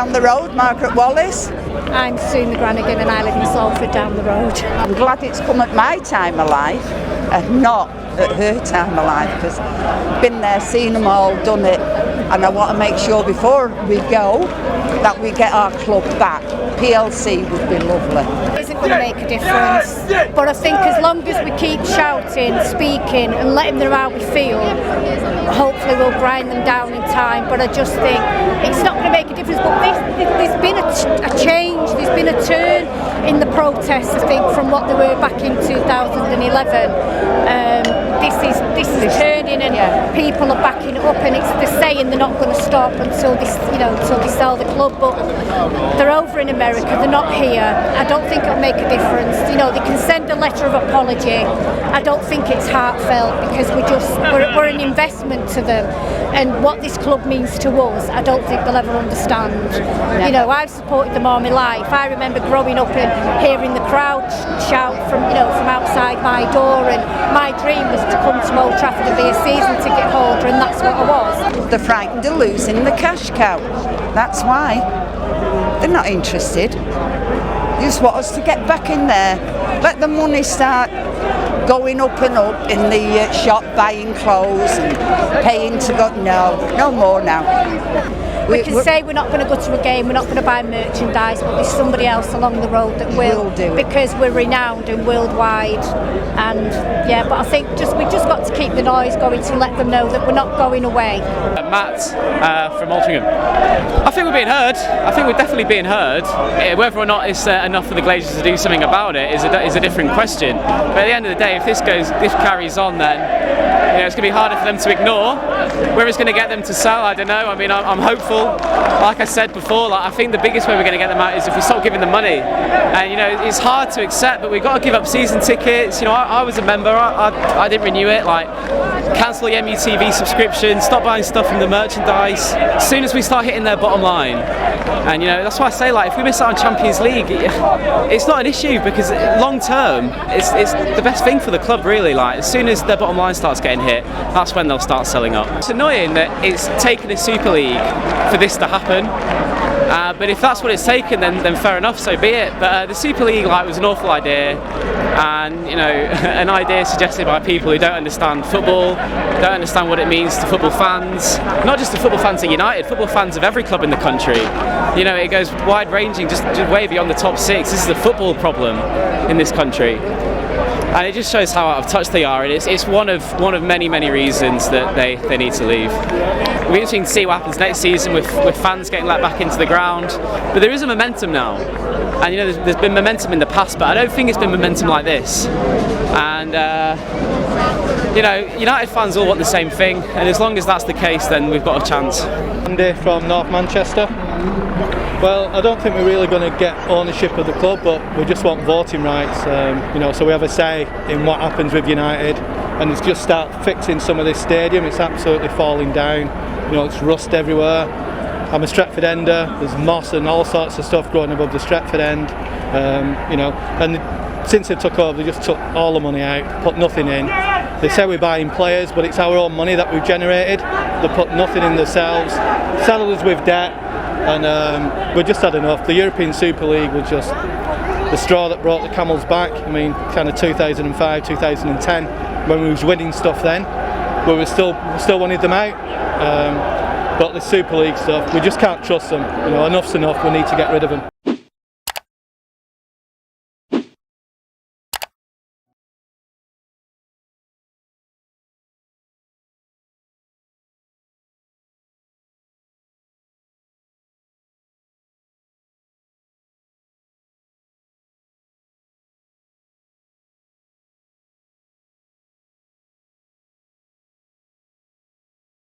down the road, Margaret Wallace. I'm Sue McGranagan and I live in Salford down the road. I'm glad it's come at my time of life and not at her time of life, because I've been there, seen them all, done it, and I want to make sure before we go that we get our club back. PLC would be lovely. It isn't going to make a difference, but I think as long as we keep shouting, speaking and letting them know how we feel, hopefully we'll grind them down in time. But I just think it's not going to make a difference. But there's been a change, there's been a turn in the protests, I think, from what they were back in 2011. This is turning, and people are backing it up, and they're saying they're not going to stop until until they sell the club. But they're over in America, they're not here. I don't think it'll make a difference. They can send a letter of apology. I don't think it's heartfelt, because we're an investment to them, and what this club means to us, I don't think they'll ever understand. I've supported them all my life. I remember growing up and hearing the crowd shout from outside my door, and my dream was to come to Old Trafford and be a season ticket holder, and that's what I was. They're frightened of losing the cash cow. That's why. They're not interested. They just want us to get back in there. Let the money start going up and up in the shop, buying clothes and paying to go. No more now. We can say we're not going to go to a game, we're not going to buy merchandise, but there's somebody else along the road that will do it, because we're renowned and worldwide. And but I think we just got to keep the noise going to let them know that we're not going away. Matt from Altrincham. I think we're being heard. I think we're definitely being heard. Whether or not it's enough for the Glazers to do something about it is a different question. But at the end of the day, if this carries on, then it's going to be harder for them to ignore. Where it's going to get them to sell, I don't know. I mean, I'm hopeful. Like I said before, I think the biggest way we're going to get them out is if we stop giving them money. And it's hard to accept, but we've got to give up season tickets. I was a member. I didn't renew it. Cancel the MUTV subscription. Stop buying stuff from the merchandise. As soon as we start hitting their bottom line, and that's why I say if we miss out on Champions League, it's not an issue, because long term it's the best thing for the club really. As soon as their bottom line starts getting hit, that's when they'll start selling up. It's annoying that it's taken a Super League for this to happen, but if that's what it's taken, then fair enough, so be it. But the Super League was an awful idea, and an idea suggested by people who don't understand football, don't understand what it means to football fans, not just the football fans at United, football fans of every club in the country. It goes wide ranging, just way beyond the top six. This is a football problem in this country. And it just shows how out of touch they are, and it's one of many reasons that they need to leave. It'll be interesting to see what happens next season with fans getting let back into the ground. But there is a momentum now, and there's been momentum in the past, but I don't think it's been momentum like this. And United fans all want the same thing, and as long as that's the case, then we've got a chance. Andy from North Manchester. Well, I don't think we're really going to get ownership of the club, but we just want voting rights, so we have a say in what happens with United, and it's just start fixing some of this stadium. It's absolutely falling down, it's rust everywhere. I'm a Stretford ender, there's moss and all sorts of stuff growing above the Stretford end, and since they took over, they just took all the money out, put nothing in. They say we're buying players, but it's our own money that we've generated. They put nothing in themselves, saddled us with debt, and we just had enough. The European Super League was just the straw that brought the camel's back. I mean, kind of 2005, 2010, when we was winning stuff then, but we still wanted them out. But the Super League stuff, we just can't trust them. Enough's enough. We need to get rid of them.